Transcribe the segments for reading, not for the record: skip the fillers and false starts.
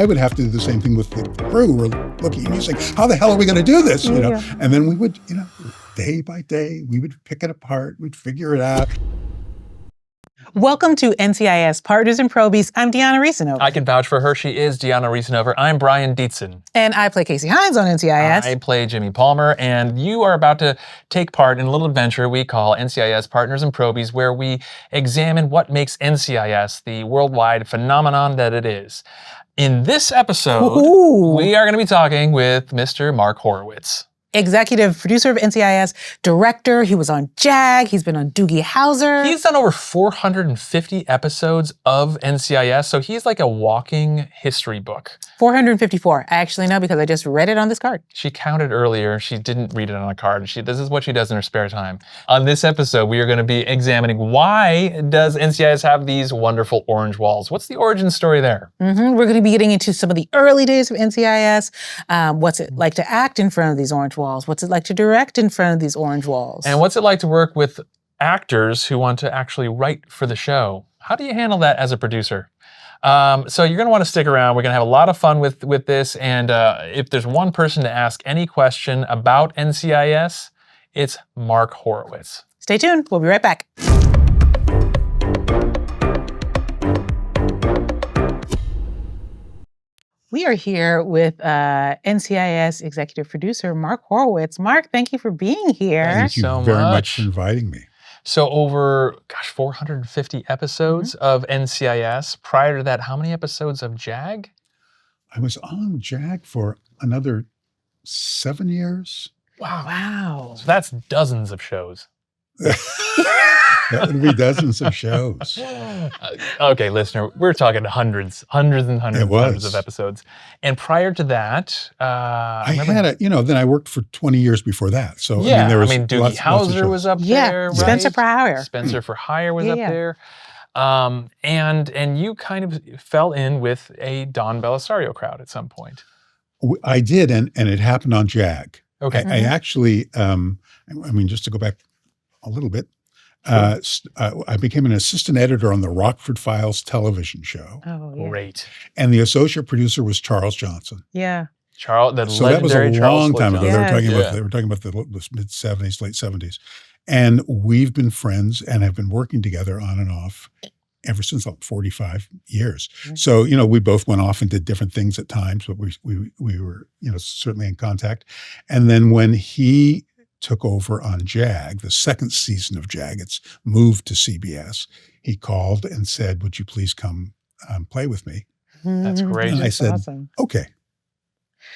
I would have to do the same thing with the crew. We're looking at me saying, how the hell are we going to do this? You know, and then we would, day by day, we would pick it apart. We'd figure it out. Welcome to NCIS Partners Probies. I'm Diona Reasonover. I can vouch for her. She is Diona Reasonover. I'm Brian Dietzen. And I play Casey Hines on NCIS. I play Jimmy Palmer, and you are about to take part in a little adventure we call NCIS Partners Probies, where we examine what makes NCIS the worldwide phenomenon that it is. In this episode, we are going to be talking with Mr. Mark Horowitz. Executive producer of NCIS, director. He was on JAG. He's been on Doogie Howser. He's done over 450 episodes of NCIS, so he's like a walking history book. 454. I actually know because I just read it on this card. She counted earlier. She didn't read it on a card. This is what she does in her spare time. On this episode, we are going to be examining why does NCIS have these wonderful orange walls? What's the origin story there? We're going to be getting into some of the early days of NCIS. What's it like to act in front of these orange walls? What's it like to direct in front of these orange walls? And what's it like to work with actors who want to actually write for the show? How do you handle that as a producer? So you're going to want to stick around. We're going to have a lot of fun with this. And if there's one person to ask any question about NCIS, it's Mark Horowitz. Stay tuned. We'll be right back. We are here with NCIS executive producer, Mark Horowitz. Mark, thank you for being here. Thank you so very much much for inviting me. So over, 450 episodes of NCIS. Prior to that, how many episodes of JAG? I was on JAG for another 7 years. Wow. So that's dozens of shows. That would be dozens of shows. Okay, listener, we're talking hundreds of episodes. And prior to that, then I worked for 20 years before that. So yeah, lots Doogie of Howser was up yeah, there, right? Spencer for Hire. Spencer for Hire was up there. And you kind of fell in with a Don Bellisario crowd at some point. I did, and it happened on JAG. Okay. I actually, just to go back a little bit, I became an assistant editor on the Rockford Files television show. Oh, yeah. Great. And the associate producer was Charles Johnson. Yeah. So that was a long time ago. Yeah. They were talking about the mid-70s, late 70s. And we've been friends and have been working together on and off ever since, 45 years. Mm-hmm. So, we both went off and did different things at times, but we were, certainly in contact. And then when he took over on JAG, the second season of JAG, it's moved to CBS, he called and said, would you please come play with me? That's great. And I said, awesome. Okay.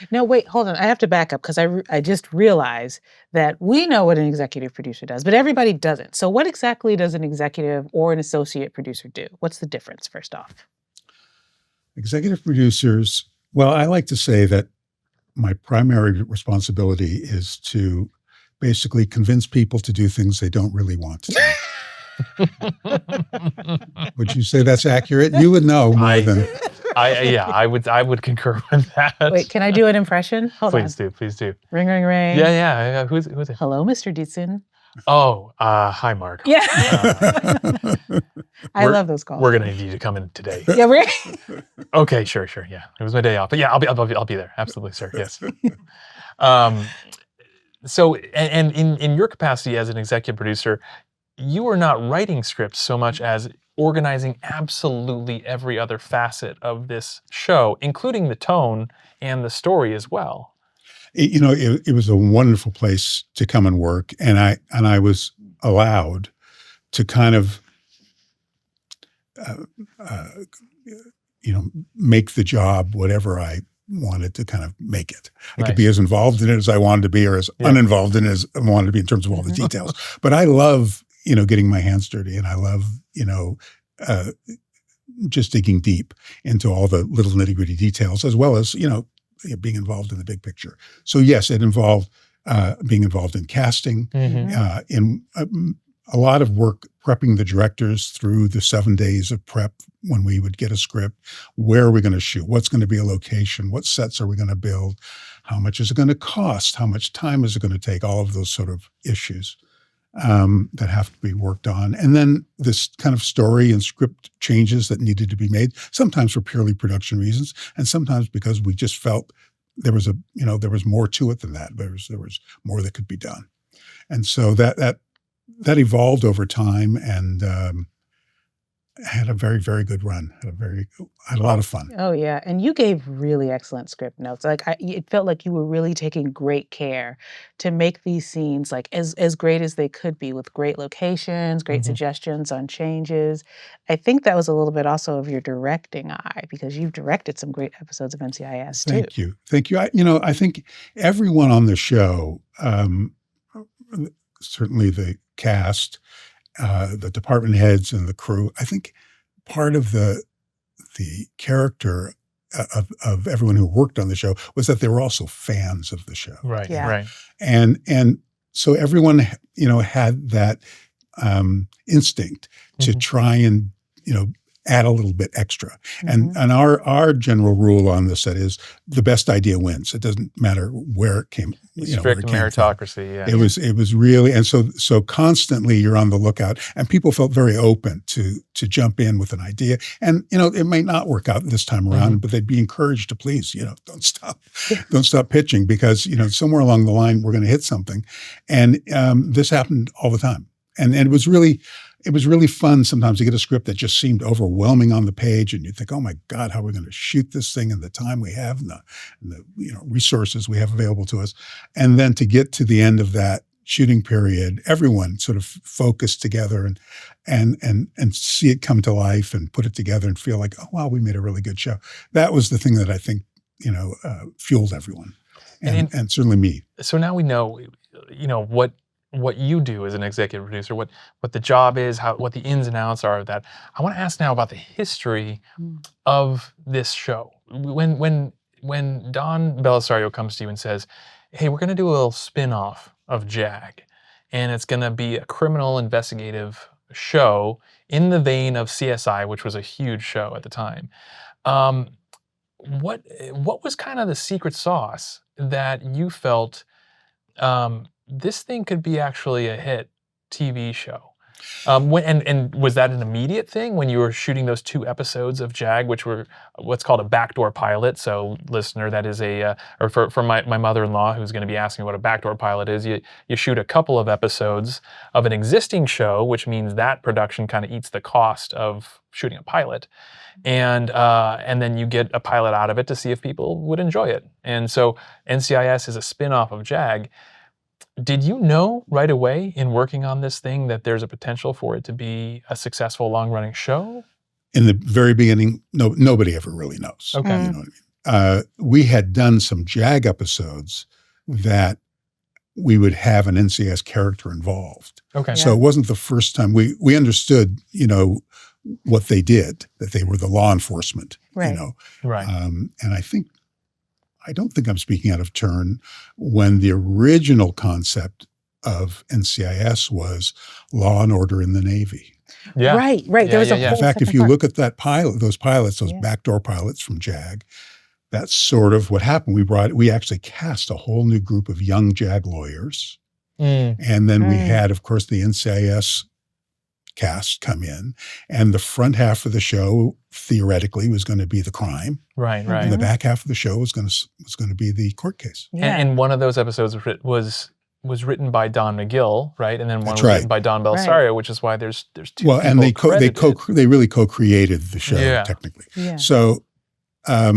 No, wait, hold on. I have to back up because I just realized that we know what an executive producer does, but everybody doesn't. So what exactly does an executive or an associate producer do? What's the difference, first off? Executive producers, well, I like to say that my primary responsibility is to basically convince people to do things they don't really want to do. Would you say that's accurate? You would know more than... I would concur with that. Wait, can I do an impression? Please do. Ring, ring, ring. Yeah. Who's it? Hello, Mr. Dietzen. Oh, hi, Mark. Yeah. I love those calls. We're gonna need you to come in today. Yeah, we're. Okay, sure. Yeah, it was my day off, but yeah, I'll be there. Absolutely, sir. Yes. So, and in your capacity as an executive producer, you are not writing scripts so much as organizing absolutely every other facet of this show, including the tone and the story as well. It was a wonderful place to come and work, and I was allowed to kind of, make the job whatever I wanted to kind of make it. I could be as involved in it as I wanted to be, or as uninvolved in it as I wanted to be in terms of all the details. But I love, getting my hands dirty, and I love, just digging deep into all the little nitty-gritty details, as well as, being involved in the big picture. So yes, it involved being involved in casting, in a lot of work prepping the directors through the 7 days of prep when we would get a script. Where are we going to shoot? What's going to be a location? What sets are we going to build? How much is it going to cost? How much time is it going to take? All of those sort of issues. that have to be worked on. And then this kind of story and script changes that needed to be made, sometimes for purely production reasons, and sometimes because we just felt there was more to it than that. There was more that could be done. And so that evolved over time and had a very, very good run. Had a lot of fun. Oh yeah, and you gave really excellent script notes. It felt like you were really taking great care to make these scenes like as great as they could be, with great locations, great suggestions on changes. I think that was a little bit also of your directing eye, because you've directed some great episodes of NCIS too. Thank you. I think everyone on the show, certainly the cast, the department heads and the crew, I think part of the character of everyone who worked on the show was that they were also fans of the show. Right. Yeah. Right. And so everyone, had that instinct to try and, add a little bit extra. And our general rule on this set is the best idea wins. It doesn't matter where it came. Strict meritocracy. Yeah. It was really, and so constantly you're on the lookout, and people felt very open to jump in with an idea. And it might not work out this time around, but they'd be encouraged to please, don't stop pitching, because somewhere along the line we're going to hit something. And this happened all the time, and it was really fun sometimes to get a script that just seemed overwhelming on the page, and you think, oh my God, how are we going to shoot this thing in the time we have and the resources we have available to us. And then to get to the end of that shooting period, everyone sort of focused together and see it come to life and put it together and feel like, oh wow, we made a really good show. That was the thing that I think, fueled everyone and certainly me. So now we know, what you do as an executive producer, what the job is, what the ins and outs are of that. I want to ask now about the history of this show. When Don Bellisario comes to you and says, hey, we're going to do a little spin-off of JAG, and it's going to be a criminal investigative show in the vein of CSI, which was a huge show at the time. What was kind of the secret sauce that you felt this thing could be actually a hit TV show? And was that an immediate thing when you were shooting those 2 episodes of JAG, which were what's called a backdoor pilot? So, listener, that is or for my mother-in-law who's going to be asking what a backdoor pilot is, you shoot a couple of episodes of an existing show, which means that production kind of eats the cost of shooting a pilot, and then you get a pilot out of it to see if people would enjoy it. And so NCIS is a spin-off of JAG. Did you know right away in working on this thing that there's a potential for it to be a successful long-running show? In the very beginning, nobody ever really knows. Okay. You know what I mean? We had done some JAG episodes that we would have an NCIS character involved. Okay. So it wasn't the first time we understood, what they did, that they were the law enforcement, Right. Right. And I don't think I'm speaking out of turn when the original concept of NCIS was law and order in the Navy. Yeah. Right. Yeah, There was a yeah, whole In fact, if second you part. look at that those Yeah. backdoor pilots from JAG, that's sort of what happened. We actually cast a whole new group of young JAG lawyers. And then we had, of course, the NCIS cast come in, and the front half of the show theoretically was going to be the crime, Right. and the back half of the show was going to be the court case. Yeah. And one of those episodes was written by Don McGill, right? And then one That's was right. written by Don Bellisario, which is why there's 2 Well, and people they really co-created the show technically. Yeah. So I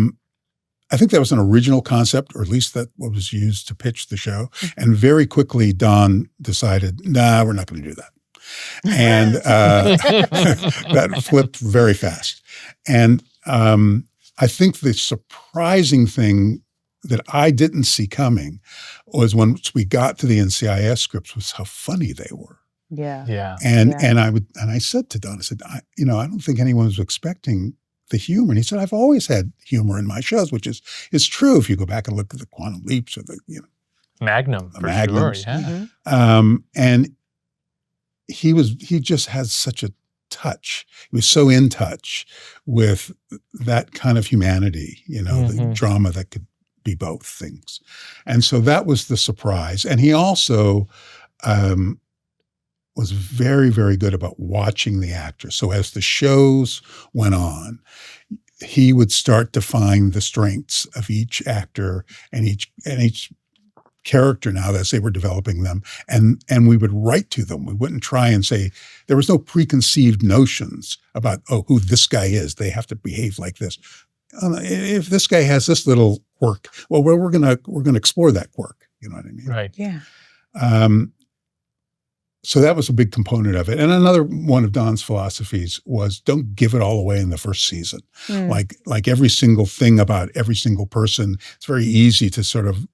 think that was an original concept, or at least that was used to pitch the show. And very quickly, Don decided, nah, we're not going to do that. And that flipped very fast. And I think the surprising thing that I didn't see coming was once we got to the NCIS scripts was how funny they were. Yeah. Yeah. And I said to Don, I said, I don't think anyone was expecting the humor. And he said, I've always had humor in my shows, which is true if you go back and look at the Quantum Leaps or the Magnum, for Magnums. sure. Yeah. And he just has such a touch. He was so in touch with that kind of humanity, the drama that could be both things. And so that was the surprise. And he also was very, very good about watching the actors. So as the shows went on, he would start to find the strengths of each actor and each character now as they were developing them, and we would write to them. We wouldn't try and say, there was no preconceived notions about, oh, who this guy is. They have to behave like this. If this guy has this little quirk, well, we're gonna explore that quirk. You know what I mean? Right. Yeah. So that was a big component of it. And another one of Don's philosophies was don't give it all away in the first season. Like every single thing about every single person, it's very easy to sort of,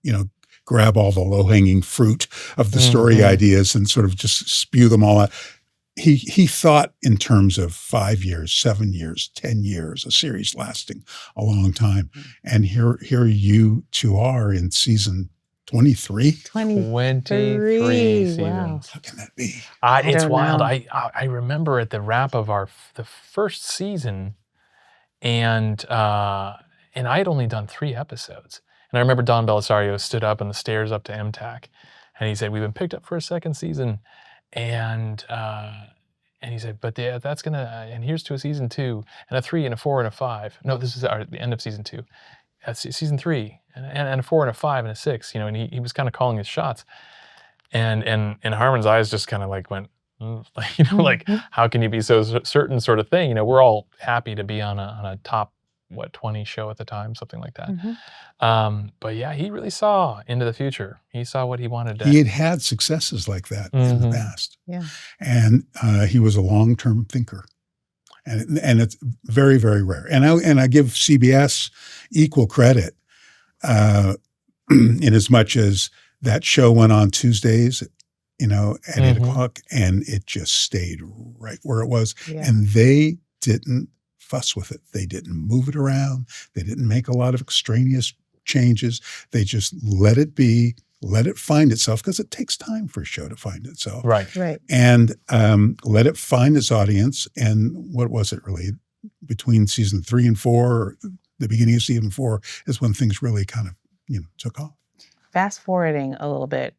grab all the low-hanging fruit of the story ideas and sort of just spew them all out. He thought in terms of 5 years, 7 years, 10 years, a series lasting a long time. And here you two are in season 23. 23 seasons. Wow. How can that be? It's don't wild. know. I remember at the wrap of the first season, and I had only done 3 episodes. And I remember Don Bellisario stood up on the stairs up to MTAC, and he said, "We've been picked up for a second season," and he said, "But that's gonna and here's to a season 2 and a 3 and a 4 and a 5. No, this is the end of season 2. That's season 3 and a 4 and a 5 and a 6. And he was kind of calling his shots, and Harmon's eyes just kind of like went, like how can you be so certain, sort of thing. We're all happy to be on a top 20 show at the time, something like that. But yeah, he really saw into the future. He saw what he wanted to. He had successes like that in the past. Yeah. And he was a long-term thinker. And it's very, very rare. And I give CBS equal credit in as much as that show went on Tuesdays, at 8 o'clock, and it just stayed right where it was. Yeah. And they didn't fuss with it. They didn't move it around. They didn't make a lot of extraneous changes. They just let it be, let it find itself, because it takes time for a show to find itself. Right. Right. And let it find its audience. And what was it really? Between season 3 and 4, or the beginning of season 4, is when things really kind of, took off. Fast forwarding a little bit,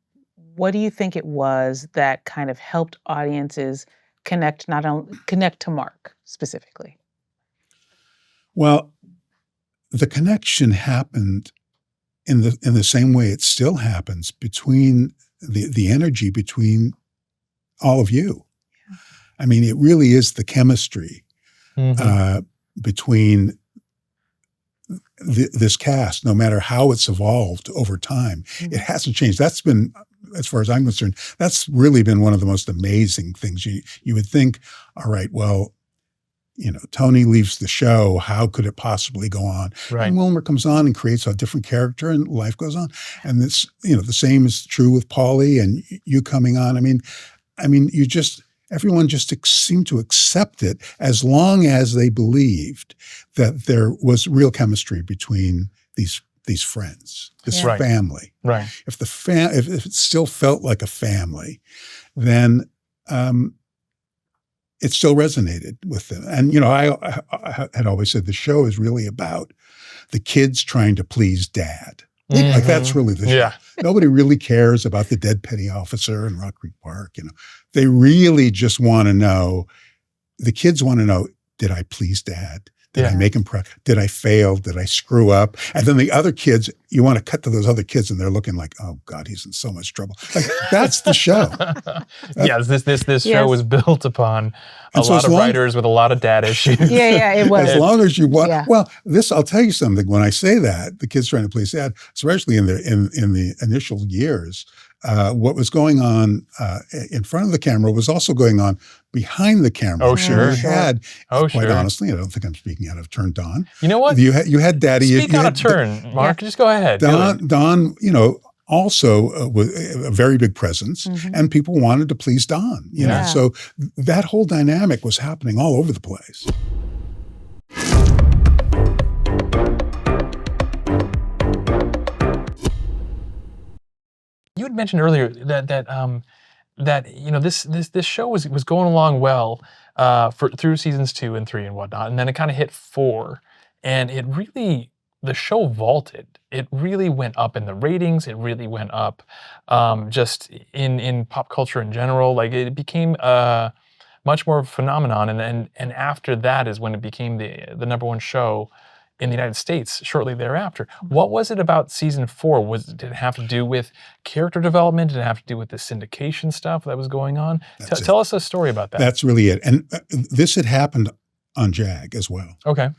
what do you think it was that kind of helped audiences connect to Mark specifically? Well, the connection happened in the same way it still happens between the energy between all of you. Yeah. I mean, it really is the chemistry between this cast, no matter how it's evolved over time. It hasn't changed. That's been, as far as I'm concerned, that's really been one of the most amazing things. You would think, all right, well, Tony leaves the show. How could it possibly go on? Right. And Wilmer comes on and creates a different character, and life goes on. And this, the same is true with Paulie and you coming on. I mean, everyone just seemed to accept it as long as they believed that there was real chemistry between these friends, this family. Right. If if it still felt like a family, then it still resonated with them. And, I had always said the show is really about the kids trying to please dad. Like that's really the show. Yeah. Nobody really cares about the dead petty officer in Rock Creek Park. They really just want to know, the kids want to know, did I please dad? Did I make him proud? Did I fail? Did I screw up? And then the other kids, you want to cut to those other kids and they're looking like, oh God, he's in so much trouble. Like that's the show. Yes, this show was built upon a lot of writers with a lot of dad issues. Yeah, it was. As long as you want, well, I'll tell you something. When I say that, the kids trying to please dad, especially in the initial years, what was going on in front of the camera was also going on behind the camera. Oh, sure. You had, quite honestly, I don't think I'm speaking out of turn, Don. You know what? You had Daddy. Speak out of turn, Mark. Just go ahead. Don, also was a very big presence, and people wanted to please Don. You know, so that whole dynamic was happening all over the place. You had mentioned earlier that this show was going along well through seasons 2 and 3 and whatnot, and then it kind of hit 4, and it really the show vaulted. It really went up in the ratings. It really went up just in pop culture in general. Like it became much more of a phenomenon. And after that is when it became the number one show in the United States shortly thereafter. What was it about season 4? Did it have to do with character development? Did it have to do with the syndication stuff that was going on? Tell us a story about that. That's really it. And this had happened on JAG as well. Okay.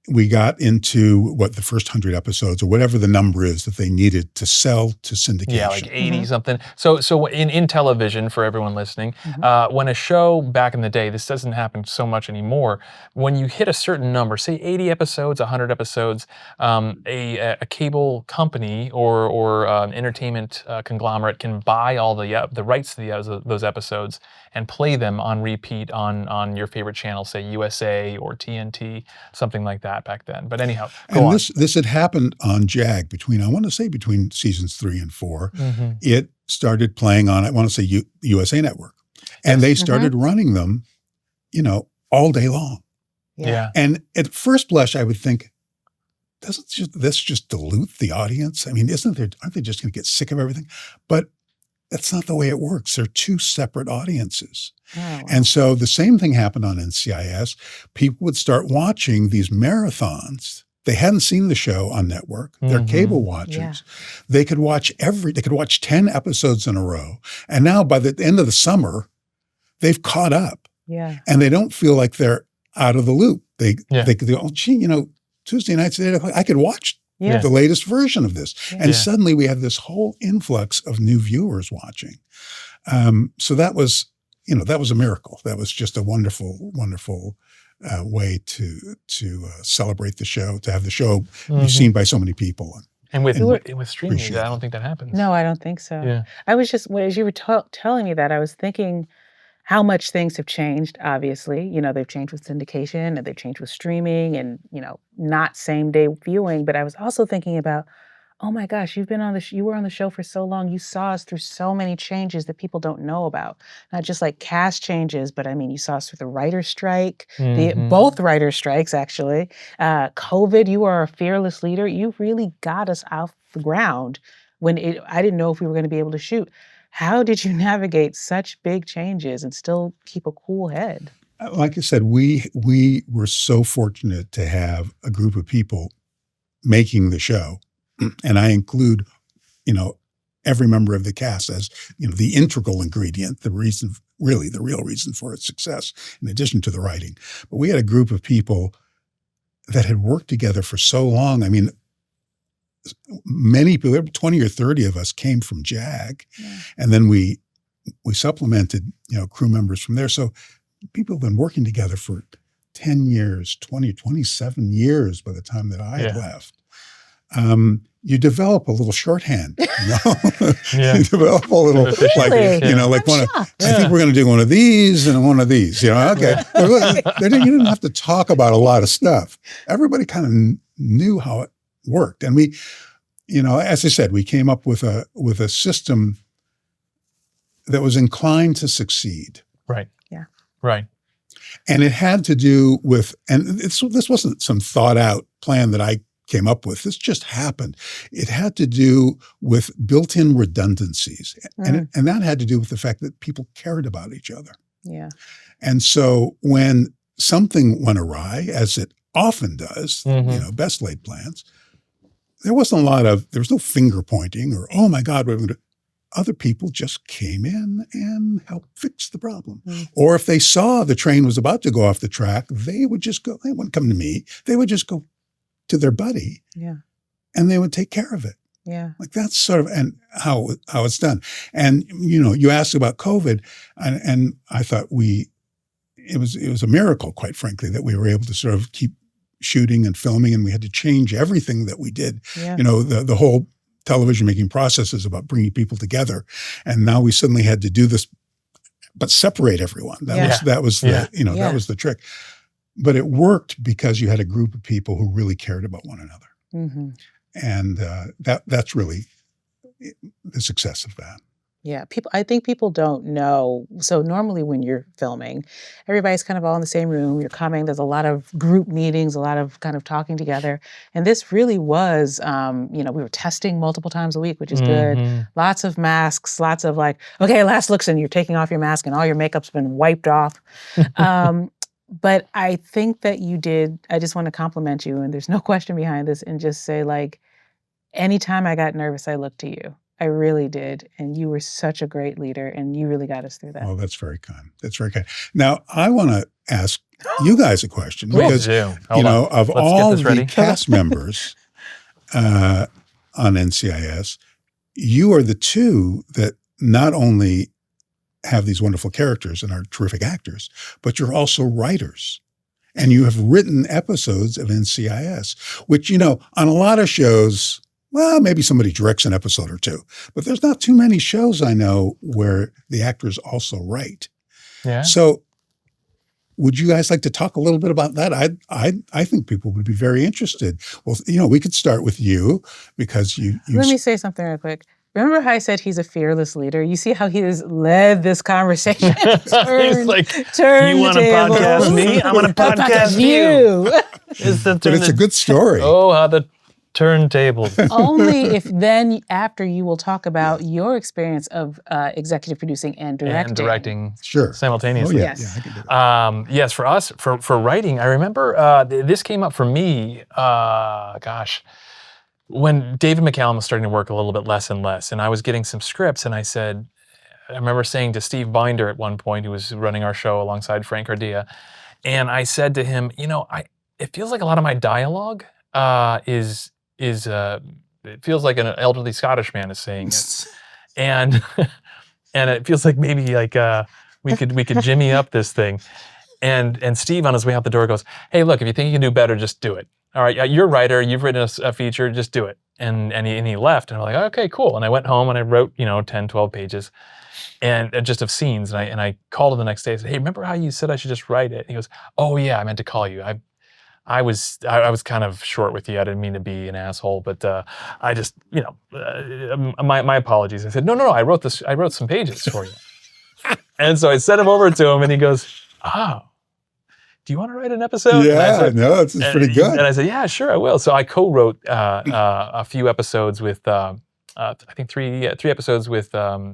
We got into the first 100 episodes or whatever the number is that they needed to sell to syndication. Yeah, like 80 something. So in television, for everyone listening, when a show back in the day, this doesn't happen so much anymore, when you hit a certain number, say 80 episodes, 100 episodes, a cable company or an entertainment conglomerate can buy all the rights to those episodes and play them on repeat on your favorite channel, say USA or TNT, something like that back then. But anyhow, go on. This had happened on JAG between seasons 3 and 4. It started playing on, I want to say USA Network. And they started running them, all day long. Yeah. And at first blush, I would think, doesn't this just dilute the audience? I mean, aren't they just going to get sick of everything? But that's not the way it works. They're two separate audiences. Oh. And so the same thing happened on NCIS. People would start watching these marathons. They hadn't seen the show on network. They're cable watchers. Yeah. They could watch 10 episodes in a row. And now by the end of the summer, they've caught up. Yeah. And they don't feel like they're out of the loop. They could go, oh, gee, Tuesday nights at 8 o'clock, I could watch the latest version of this. Yeah. And suddenly we had this whole influx of new viewers watching. So that was a miracle. That was just a wonderful, wonderful way to celebrate the show, to have the show be seen by so many people. And with streaming, I don't think that happens. No, I don't think so. Yeah. I was just, as you were telling me that, I was thinking how much things have changed, obviously. They've changed with syndication and they've changed with streaming and, not same day viewing. But I was also thinking about, oh my gosh, you were on the show for so long. You saw us through so many changes that people don't know about. Not just like cast changes, but I mean, you saw us through the writer's strike, both writer's strikes, actually. COVID, you are a fearless leader. You really got us off the ground when I didn't know if we were going to be able to shoot. How did you navigate such big changes and still keep a cool head? Like I said, we were so fortunate to have a group of people making the show. And I include, every member of the cast as, the integral ingredient, the real reason for its success, in addition to the writing. But we had a group of people that had worked together for so long. I mean, many people, 20 or 30 of us came from JAG. Yeah. And then we supplemented, crew members from there. So people have been working together for 10 years, 20, 27 years by the time that I had left. You develop a little shorthand, You develop a little, I think we're going to do one of these and one of these, okay. You didn't have to talk about a lot of stuff. Everybody kind of knew how it worked. And we, as I said, we came up with a system that was inclined to succeed. Right. Yeah. Right. And it had to do with, and this wasn't some thought out plan that I came up with. This just happened. It had to do with built-in redundancies. And that had to do with the fact that people cared about each other. Yeah. And so when something went awry, as it often does, best laid plans, there was no finger pointing or, oh my God, other people just came in and helped fix the problem. Or if they saw the train was about to go off the track, they wouldn't come to me. They would just go to their buddy, and they would take care of it. Yeah, like that's sort of and how it's done. And you asked about COVID, and I thought it was a miracle, quite frankly, that we were able to sort of keep shooting and filming, and we had to change everything that we did. Yeah. The whole television making process is about bringing people together, and now we suddenly had to do this, but separate everyone. That was the trick. But it worked because you had a group of people who really cared about one another. And that's really the success of that. Yeah, I think people don't know. So normally when you're filming, everybody's kind of all in the same room. You're coming. There's a lot of group meetings, a lot of kind of talking together. And this really was, we were testing multiple times a week, which is good. Mhm. Lots of masks, lots of like, okay, last looks, and you're taking off your mask, and all your makeup's been wiped off. But I think that you did. I just want to compliment you, and there's no question behind this, and just say like, anytime I got nervous, I looked to you. I really did. And you were such a great leader, and you really got us through that. Oh, that's very kind. That's very kind. Now, I want to ask you guys a question Please because, do. Hold on. of Let's get all this ready. the cast members on NCIS, you are the two that not only have these wonderful characters and are terrific actors, but you're also writers. And you have written episodes of NCIS, which, on a lot of shows, well, maybe somebody directs an episode or two, but there's not too many shows I know where the actors also write. Yeah. So would you guys like to talk a little bit about that? I think people would be very interested. Well, we could start with you because you Let me say something real quick. Remember how I said he's a fearless leader? You see how he has led this conversation? He's like, turn you want to the podcast tables. me? I'm going to I'll podcast you. but it's a good story. Oh, how the turntables. Only if then after you will talk about your experience of executive producing and directing. And directing Sure. simultaneously. Oh, yeah. Yes. Yeah, I can do that. Yes, for us, for writing, I remember this came up for me, when David McCallum was starting to work a little bit less and less, and I was getting some scripts, and I remember saying to Steve Binder at one point, who was running our show alongside Frank Ardea, and I said to him, it feels like a lot of my dialogue it feels like an elderly Scottish man is saying it, and and it feels like maybe like we could jimmy up this thing, and Steve on his way out the door goes, hey, look, if you think you can do better, just do it. All right, you're a writer, you've written a feature, just do it. And he left, and I'm like, okay, cool. And I went home and I wrote 10, 12 pages, and just of scenes. And I called him the next day and said, hey, remember how you said I should just write it? And he goes, oh yeah, I meant to call you. I was kind of short with you. I didn't mean to be an asshole, but I just, my apologies. I said, no, I wrote some pages for you. And so I sent him over to him, and he goes, oh, do you want to write an episode? Yeah, it's pretty good. And I said, yeah, sure, I will. So I co-wrote a few episodes with, I think three episodes with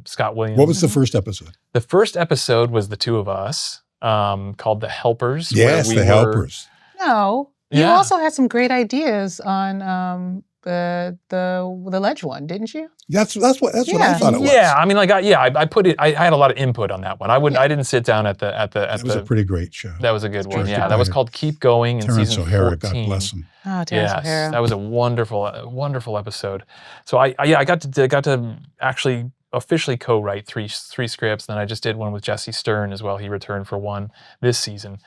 Scott Williams. What was the first episode? The first episode was the two of us, called The Helpers. Yes, The Helpers. No, you Yeah. also had some great ideas on the ledge one, didn't you? That's what I thought it was. Yeah, I mean, I put it. I had a lot of input on that one. I didn't sit down at the. That was a pretty great show. That was a good one. Directed Yeah, that was by called Keep Going in Terrence season O'Hara, 14. God bless him. Oh, Terrence Yes, O'Hara. that was a wonderful episode. So I got to actually officially co-write three scripts. Then I just did one with Jesse Stern as well. He returned for one this season.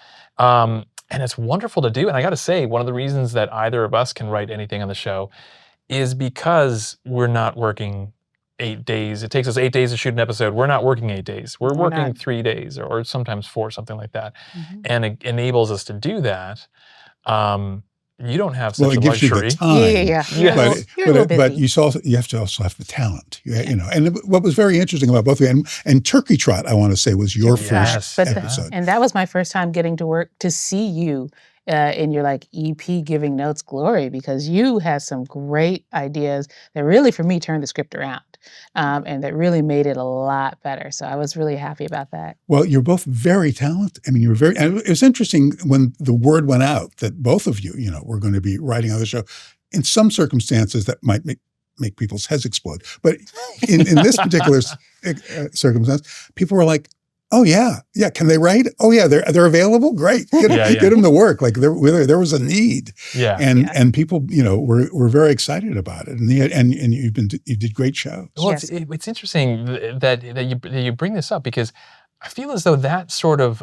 And it's wonderful to do. And I got to say, one of the reasons that either of us can write anything on the show is because we're not working 8 days. It takes us 8 days to shoot an episode. We're not working 8 days. We're working not. 3 days or sometimes 4, something like that. Mhm. And it enables us to do that. You don't have such Well, it a gives you luxury. the time. Yeah. Yeah. You're a little But busy. you have to also have the talent. And what was very interesting about both of you, and Turkey Trot, I want to say, was your Yes. first But episode. and that was my first time getting to work to see you in your EP giving notes glory, because you had some great ideas that really, for me, turned the script around, and that really made it a lot better. So I was really happy about that. Well, you're both very talented. I mean, and it was interesting when the word went out that both of you, were going to be writing on the show. In some circumstances, that might make people's heads explode. But in this particular circumstance, people were like, oh yeah, can they write? Oh yeah, they're available. Great, get them to work. Like there was a need, and people, were very excited about it, and you did great shows. Well, Yes. it's interesting that you bring this up, because I feel as though that sort of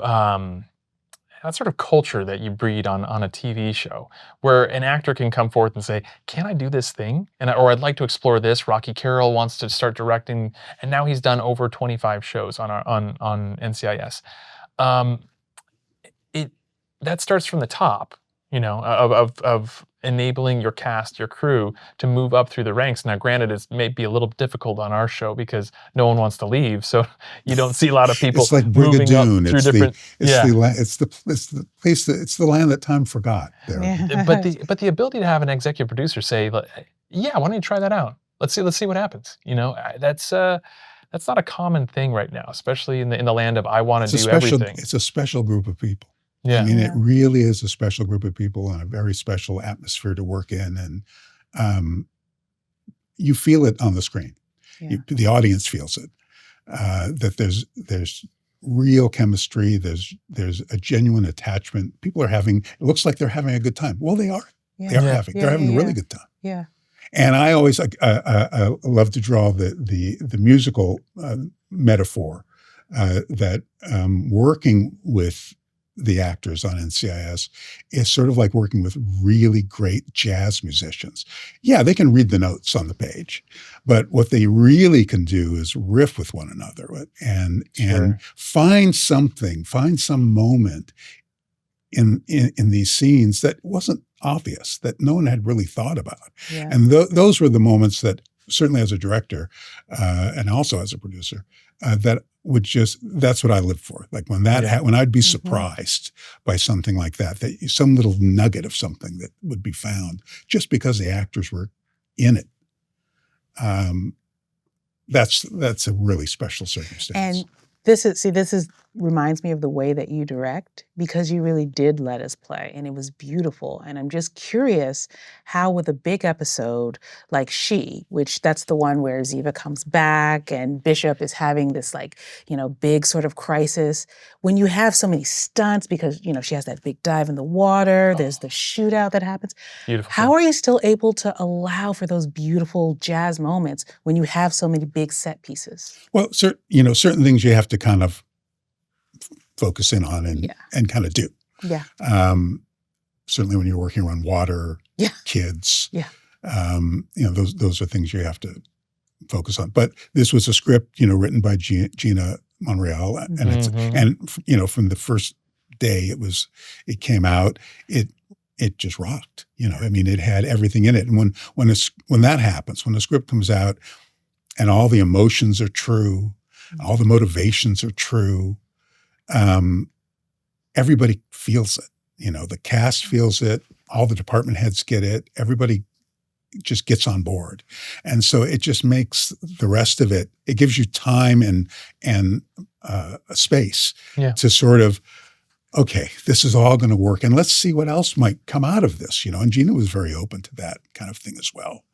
culture that you breed on a TV show, where an actor can come forth and say, "Can I do this thing?" or "I'd like to explore this." Rocky Carroll wants to start directing, and now he's done over 25 shows on NCIS. That starts from the top, of enabling your cast, your crew to move up through the ranks. Now, granted, it may be a little difficult on our show because no one wants to leave, so you don't see a lot of people It's like moving up Brigadoon. through different. It's the place it's the land that time forgot. There. Yeah. But the ability to have an executive producer say, "Yeah, why don't you try that out? Let's see what happens." That's not a common thing right now, especially in the land of I want to do everything. It's a special group of people. Yeah. I mean, it really is a special group of people and a very special atmosphere to work in. And you feel it on the screen. Yeah. The audience feels it, that there's real chemistry. There's a genuine attachment. People are it looks like they're having a good time. Well, they are. Yeah. They're having a really good time. Yeah. And I always I love to draw the musical metaphor that working with the actors on NCIS is sort of like working with really great jazz musicians. Yeah, they can read the notes on the page, but what they really can do is riff with one another and find some moment in these scenes that wasn't obvious, that no one had really thought about. Yeah. And those were the moments that certainly as a director and also as a producer, that's what I live for. Like when when I'd be surprised by something like that some little nugget of something that would be found just because the actors were in it. That's a really special circumstance. And this reminds me of the way that you direct, because you really did let us play and it was beautiful. And I'm just curious how with a big episode like which that's the one where Ziva comes back and Bishop is having this big sort of crisis, when you have so many stunts because, she has that big dive in the water, there's the shootout that happens. Beautiful. How are you still able to allow for those beautiful jazz moments when you have so many big set pieces? Well, certain things you have to kind of focus in on and kind of do. Yeah. Certainly when you're working around water, kids, those are things you have to focus on. But this was a script, written by Gina Monreal, and from the first day it came out, it just rocked. I mean, it had everything in it. And when that happens, when the script comes out, and all the emotions are true, all the motivations are true, everybody feels it. The cast feels it. All the department heads get it. Everybody just gets on board. And so it just makes the rest of it, it gives you time and a space to sort of, okay, this is all going to work. And let's see what else might come out of this, And Gina was very open to that kind of thing as well.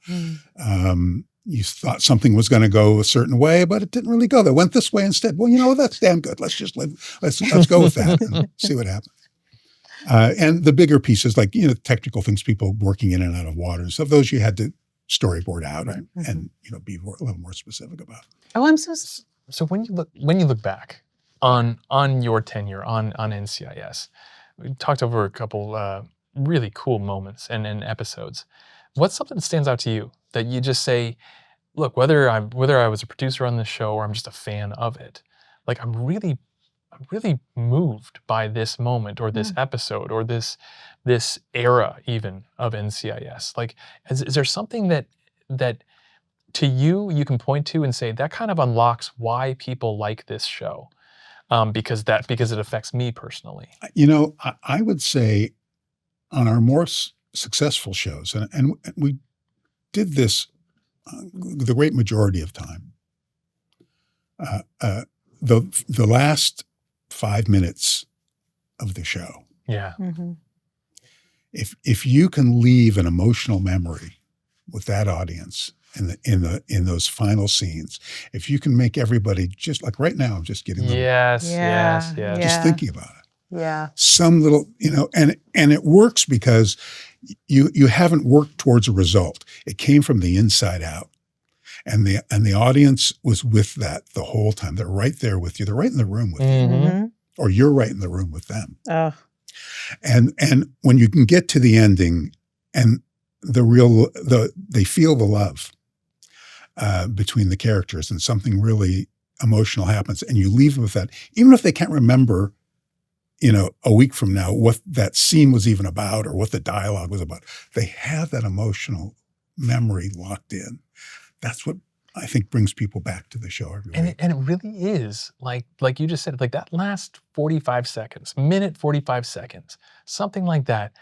You thought something was going to go a certain way, but it didn't really go. They went this way instead. Well, that's damn good. Let's just let's go with that and see what happens. And the bigger pieces, like, technical things, people working in and out of water and stuff, those you had to storyboard out and be a little more specific about. Oh, I'm so when you look back on your tenure on NCIS, we talked over a couple really cool moments and episodes. What's something that stands out to you that you just say, look, whether I was a producer on this show or I'm just a fan of it, like I'm really moved by this moment or this episode or this era even of NCIS. Like, is there something that to you can point to and say that kind of unlocks why people like this show? Because it affects me personally. I would say on our more successful shows, and we did this the great majority of time. The last 5 minutes of the show. Yeah. Mm-hmm. If you can leave an emotional memory with that audience in those final scenes, if you can make everybody just like right now, I'm just getting them. Yes. Just thinking about it. Yeah. Some little, and it works because you haven't worked towards a result. It came from the inside out. And the audience was with that the whole time. They're right there with you. They're right in the room with you. Or you're right in the room with them. Oh. And when you can get to the ending and they feel the love between the characters and something really emotional happens and you leave them with that, even if they can't remember a week from now, what that scene was even about or what the dialogue was about. They have that emotional memory locked in. That's what I think brings people back to the show every week. And it really is, like you just said, like that last 45 seconds, minute 45 seconds, something like that,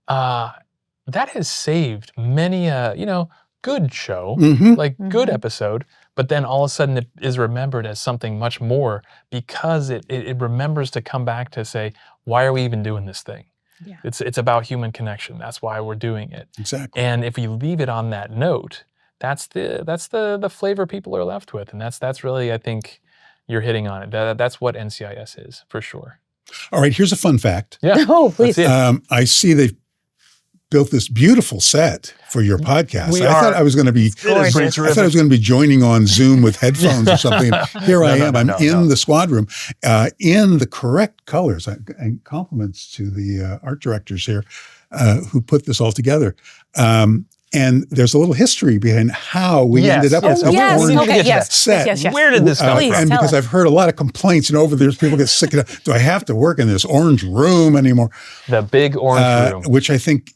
that has saved many a, good show, like good episode, but then all of a sudden it is remembered as something much more because it remembers to come back to say, why are we even doing this thing? Yeah. It's about human connection. That's why we're doing it. Exactly. And if we leave it on that note, that's the flavor people are left with. And that's really, I think you're hitting on it. That's what NCIS is for sure. All right, here's a fun fact. Yeah. Oh, please. I see they've built this beautiful set for your podcast. I thought I was going to be joining on Zoom with headphones or something. Here I am. I'm in the squad room in the correct colors. And compliments to the art directors here who put this all together. And there's a little history behind how we ended up with the set. Yes. Where did this come from? And because I've heard a lot of complaints, over there's people get sick of it. Do I have to work in this orange room anymore? The big orange room. Which I think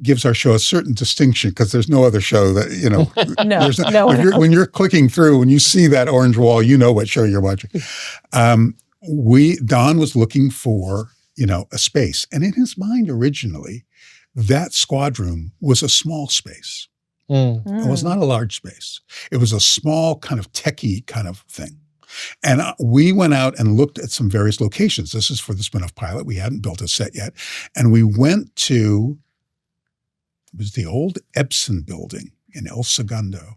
gives our show a certain distinction because there's no other show that, when you're clicking through, when you see that orange wall, you know what show you're watching. Don was looking for, a space. And in his mind originally, that squad room was a small space. It was not a large space. It was a small kind of techie kind of thing. And we went out and looked at some various locations. This is for the spin-off pilot. We hadn't built a set yet. And we went to, it was the old Epson building in El Segundo.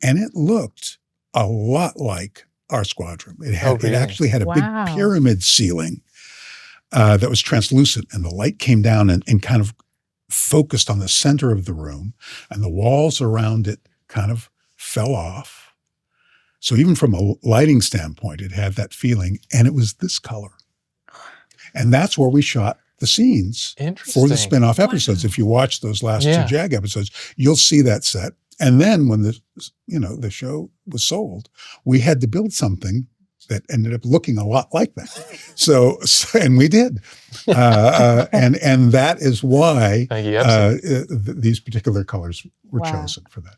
And it looked a lot like our squad room. It actually had a big pyramid ceiling that was translucent. And the light came down and kind of focused on the center of the room, and the walls around it kind of fell off. So even from a lighting standpoint, it had that feeling, and it was this color. And that's where we shot the scenes for the spin-off episodes. If you watch those last two JAG episodes, you'll see that set. And then when the show was sold, we had to build something that ended up looking a lot like that. So and we did. And that is why these particular colors were chosen for that.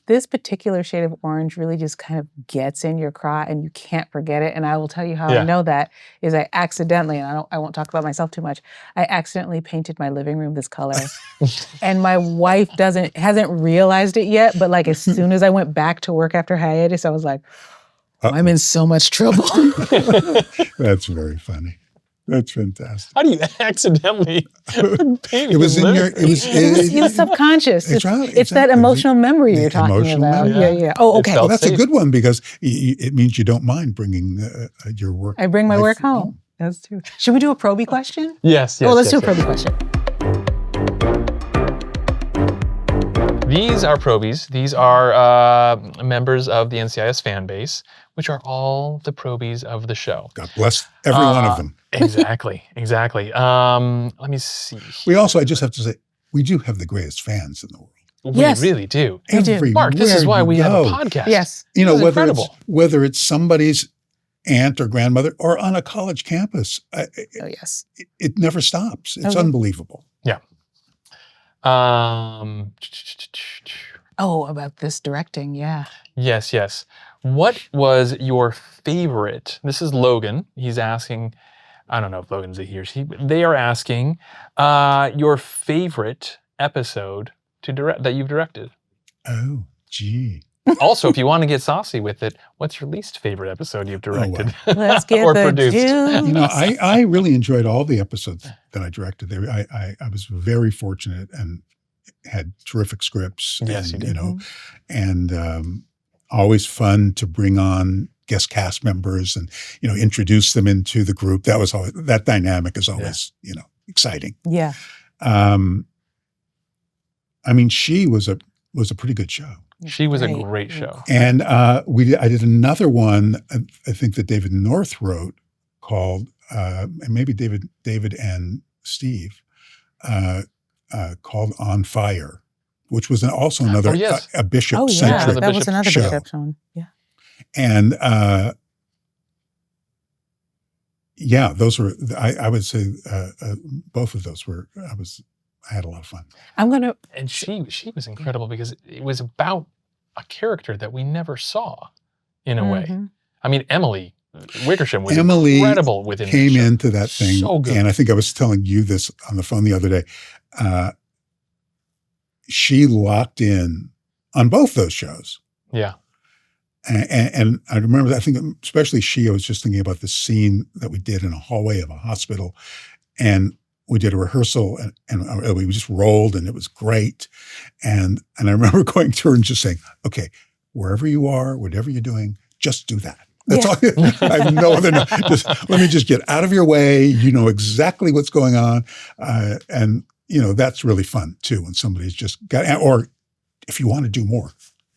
This particular shade of orange really just kind of gets in your craw and you can't forget it. And I will tell you how I know that is I accidentally, and I won't talk about myself too much, I accidentally painted my living room this color. And my wife hasn't realized it yet, but like as soon as I went back to work after hiatus, I was like, I'm in so much trouble. That's very funny. That's fantastic. How do you accidentally paint it was in your? It was subconscious. It's that emotional memory you're talking about. Yeah. Oh, okay. Well, that's a good one because it means you don't mind bringing your work. I bring my work home. That's true. Should we do a Probie question? Yes. Let's do a Probie question. These are Probies. These are members of the NCIS fan base, which are all the Probies of the show. God bless every one of them. Exactly. Let me see. We also, I just have to say, we do have the greatest fans in the world. We really do. Mark, this is why we have a podcast. Yes. Whether it's somebody's aunt or grandmother or on a college campus. It never stops. It's unbelievable. Yeah. About this directing, Yes. What was your favorite? This is Logan. He's asking, I don't know if Logan's a he or she, but they are asking your favorite episode that you've directed. Oh, gee. Also, if you want to get saucy with it, what's your least favorite episode you've directed? Let's get or produced? I really enjoyed all the episodes that I directed. I was very fortunate and had terrific scripts. Yes, and, you did. And always fun to bring on guest cast members and introduce them into the group. That dynamic is always exciting. Yeah. She was a pretty good show. She was a great show. And I did another one, I think that David North wrote called, and maybe David and Steve, called On Fire, which was also another a Bishop-centric that was another show. Bishop show. Yeah. And, yeah, those were, I would say both of those were, I had a lot of fun. I'm going to, And she was incredible because it was about a character that we never saw in a way. Mhm. I mean, Emily Wickersham was Emily incredible within came the show. into that thing, So good. and I think I was telling you this on the phone the other day. She locked in on both those shows. Yeah. And I remember, I think especially I was just thinking about the scene that we did in a hallway of a hospital, and we did a rehearsal and we just rolled and it was great. And I remember going through and just saying, okay, wherever you are, whatever you're doing, just do that. That's all. I have no other, let me just get out of your way. You know exactly what's going on. And you know, that's really fun too, when somebody's just got, or if you want to do more,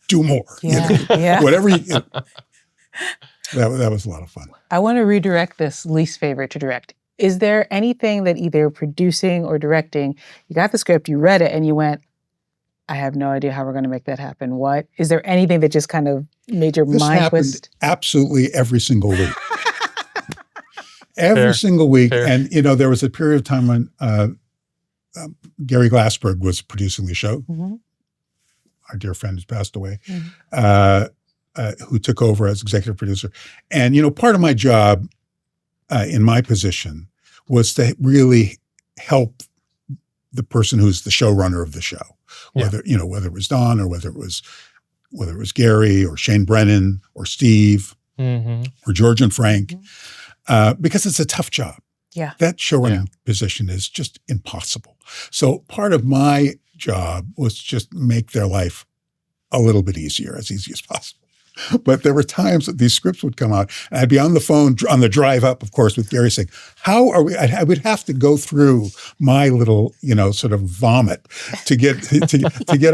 do more. Yeah. You know, Yeah. whatever you, that was a lot of fun. I want to redirect this least favorite to direct. Is there anything that either producing or directing, you got the script, you read it, and you went, I have no idea how we're going to make that happen. What? Is there anything that just kind of made your This mind happened twist? absolutely every single week. Every Fair. single week. Fair. And, you know, there was a period of time when Gary Glassberg was producing the show. Mhm. Our dear friend who's passed away, Mhm. who took over as executive producer. And, you know, part of my job in my position was to really help the person who's the showrunner of the show, Yeah. whether it was Don or whether it was Gary or Shane Brennan or Steve Mm-hmm. or George and Frank, because it's a tough job. Yeah. That showrunning position is just impossible. So part of my job was just make their life a little bit easier, as easy as possible. But there were times that these scripts would come out, and I'd be on the phone on the drive up, of course, with Gary saying, how are we, I would have to go through my little, you know, sort of vomit to get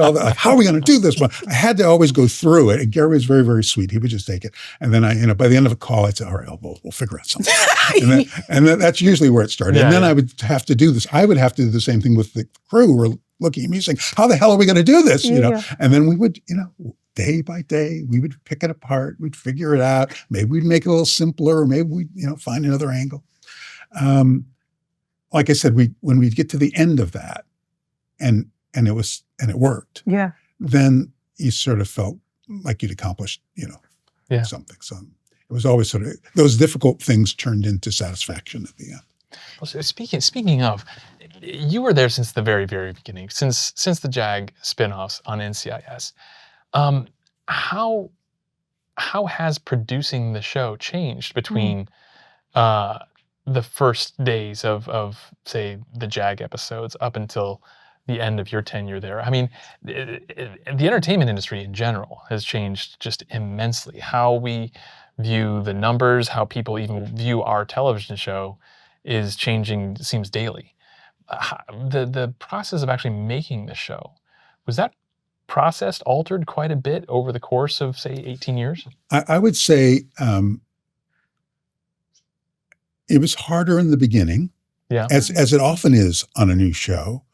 all that, like, how are we going to do this? But I had to always go through it. And Gary was very, very sweet. He would just take it. And then by the end of a call, I'd say, all right, we'll figure out something. and then that's usually where it started. Yeah, and then yeah. I would have to do this. I would have to do the same thing with the crew who were looking at me saying, how the hell are we going to do this? You know? Yeah. And then we would, you know, day by day, we would pick it apart. We'd figure it out. Maybe we'd make it a little simpler, or maybe we'd, you know, find another angle. Like I said, when we'd get to the end of that, and it worked, Yeah. then you sort of felt like you'd accomplished, you know, something. So it was always sort of, those difficult things turned into satisfaction at the end. Well, so speaking of, you were there since the very, very beginning, since the JAG spinoffs on NCIS. How has producing the show changed between the first days of say the JAG episodes up until the end of your tenure there? I mean, the entertainment industry in general has changed just immensely. How we view the numbers, how people even view our television show is changing, seems daily. The process of actually making the show, was that processed, altered quite a bit over the course of, say, 18 years? I would say it was harder in the beginning, as it often is on a new show.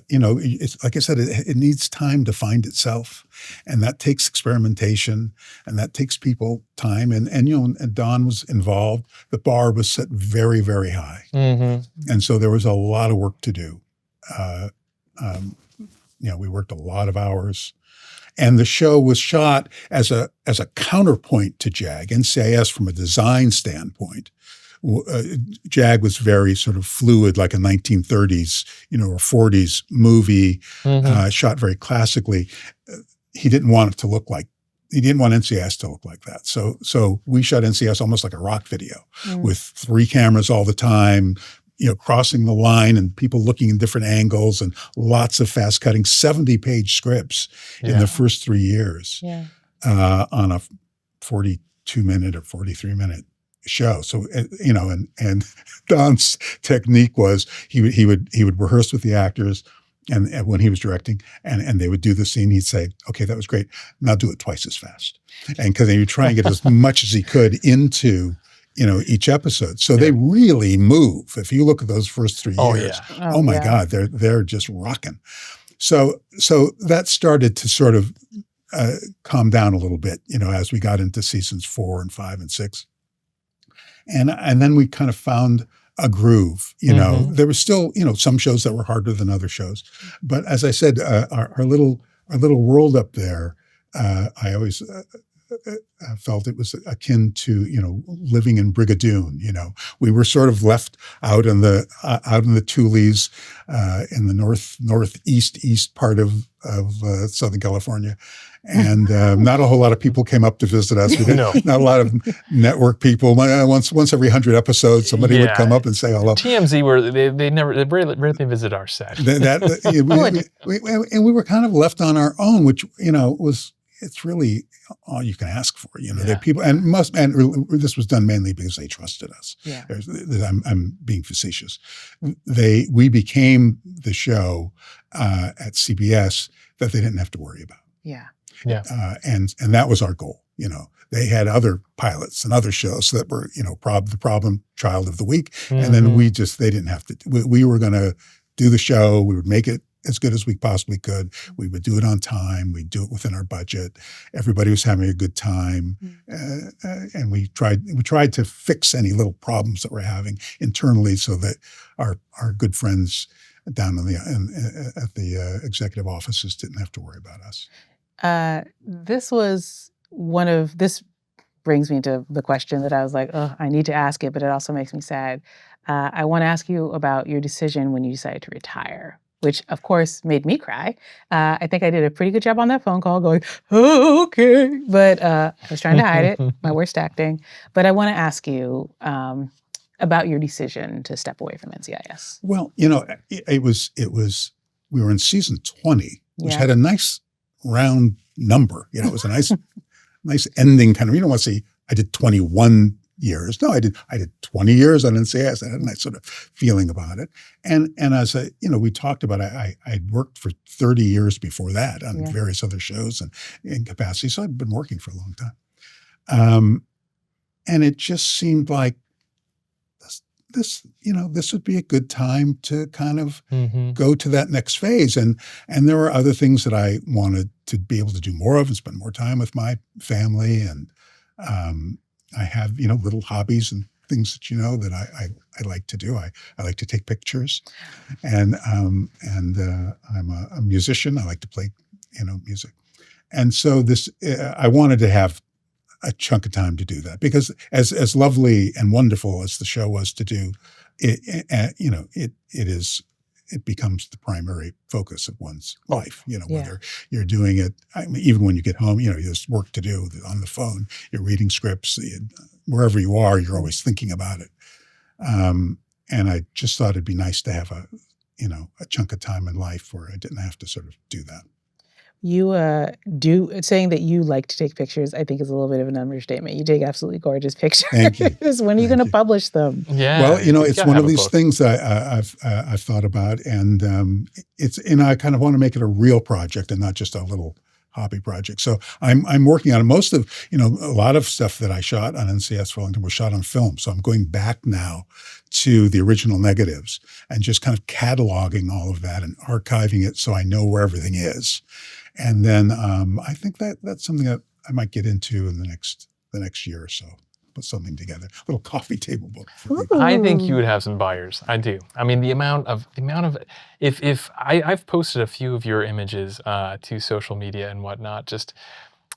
You know, it's like I said, it needs time to find itself, and that takes experimentation, and that takes people time. And you know, and Don was involved. The bar was set very, very high, and so there was a lot of work to do. You know, we worked a lot of hours, and the show was shot as a counterpoint to JAG. NCIS, from a design standpoint, JAG was very sort of fluid, like a 1930s, you know, or 40s movie, shot very classically. He didn't want NCIS to look like that. So we shot NCIS almost like a rock video, with 3 cameras all the time, you know, crossing the line and people looking in different angles, and lots of fast cutting, 70-page scripts in the first 3 years on a 42-minute or 43-minute show. So, you know, and Don's technique was he would rehearse with the actors, and when he was directing, and they would do the scene, he'd say, okay, that was great. Now do it twice as fast. And because he would try and get as much as he could into, you know, each episode. So they really move. If you look at those first 3 years, oh my God, they're just rocking. So that started to sort of calm down a little bit, you know, as we got into seasons 4 and 5 and 6. And then we kind of found a groove, Mhm. There was still, some shows that were harder than other shows. But as I said, our little world up there, I always felt it was akin to, living in Brigadoon. We were sort of left out in the Tules, in the northeast part of Southern California. And not a whole lot of people came up to visit us. We didn't, No. Not a lot of network people. Once every 100 episodes, somebody would Yeah. come up and say hello. TMZ they rarely visit our set. And we were kind of left on our own, which it's really all you can ask for. There are people, and this was done mainly because they trusted us. Yeah. I'm being facetious. We became the show at CBS that they didn't have to worry about. Yeah. Yeah. And that was our goal. They had other pilots and other shows that were, the problem child of the week. And then they didn't have to, we were going to do the show. We would make it as good as we possibly could. We would do it on time. We'd do it within our budget. Everybody was having a good time. And we tried to fix any little problems that we're having internally so that our good friends down at the executive offices didn't have to worry about us. This brings me to the question that I was like, oh, I need to ask it, but it also makes me sad. I want to ask you about your decision when you decided to retire, which of course made me cry. I think I did a pretty good job on that phone call going, oh, okay. But I was trying to hide it, my worst acting. But I want to ask you about your decision to step away from NCIS. Well, it was, we were in season 20, which Yeah. had a nice round number. It was a nice ending kind of, you don't want to say I did 21 years. No, I did 20 years on NCIS. I had a nice sort of feeling about it. And as we talked about, I'd worked for 30 years before that on various other shows and in capacity. So I'd been working for a long time. And it just seemed like this would be a good time to kind of go to that next phase. And there were other things that I wanted to be able to do more of and spend more time with my family. And I have, little hobbies and things that, that I like to do. I like to take pictures and I'm a musician. I like to play, music. And so I wanted to have a chunk of time to do that because as lovely and wonderful as the show was to do, it becomes the primary focus of one's life. Whether you're doing it, even when you get home, there's work to do on the phone. You're reading scripts. Wherever you are, you're always thinking about it. And I just thought it'd be nice to have a chunk of time in life where I didn't have to sort of do that. You saying that you like to take pictures, I think is a little bit of an understatement. You take absolutely gorgeous pictures. Thank you. When are you going to publish them? Yeah. Well, you it's gotta one have of a these book. things that I've thought about, and I kind of want to make it a real project and not just a little hobby project. So I'm working on it. Most of a lot of stuff that I shot on NCIS for a long time was shot on film. So I'm going back now to the original negatives and just kind of cataloging all of that and archiving it so I know where everything is. And then I think that's something that I might get into in the next year or so. Put something together, a little coffee table book. For people. I think you would have some buyers. I do. I mean, the amount of if I've posted a few of your images to social media and whatnot, just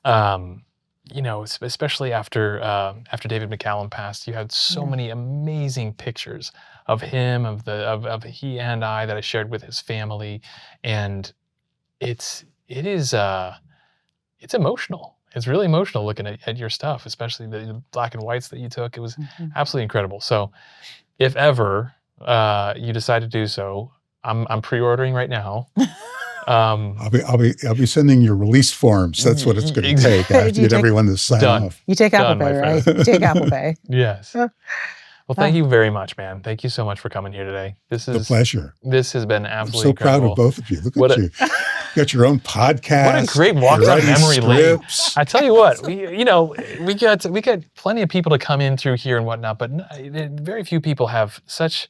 especially after David McCallum passed, you had so many amazing pictures of him, of he and I that I shared with his family, and it's emotional. It's really emotional looking at your stuff, especially the black and whites that you took. It was absolutely incredible. So if ever you decide to do so, I'm pre-ordering right now. I'll be sending your release forms. That's what it's going to take. I have to get everyone to sign off. You take Apple Pay, right? You take Apple Pay. Yes. Well, thank you very much, man. Thank you so much for coming here today. This is a pleasure. This has been absolutely I'm so proud incredible. of both of you. Look at you. You got your own podcast. What a great walk down memory lane. I tell you what, we got plenty of people to come in through here and whatnot, but very few people have such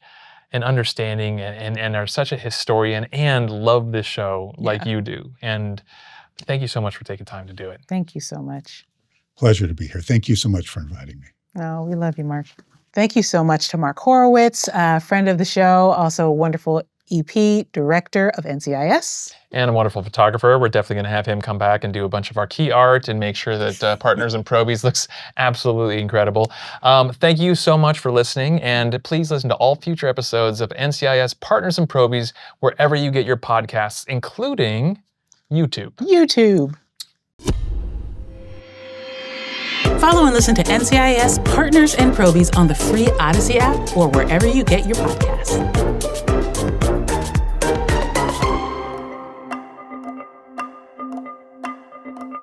an understanding and are such a historian and love this show like you do. And thank you so much for taking time to do it. Thank you so much. Pleasure to be here. Thank you so much for inviting me. No, we love you, Mark. Thank you so much to Mark Horowitz, friend of the show, also a wonderful EP, director of NCIS. And a wonderful photographer. We're definitely going to have him come back and do a bunch of our key art and make sure that Partners and Probies looks absolutely incredible. Thank you so much for listening, and please listen to all future episodes of NCIS Partners and Probies wherever you get your podcasts, including YouTube. Follow and listen to NCIS Partners and Probies on the free Odyssey app or wherever you get your podcasts.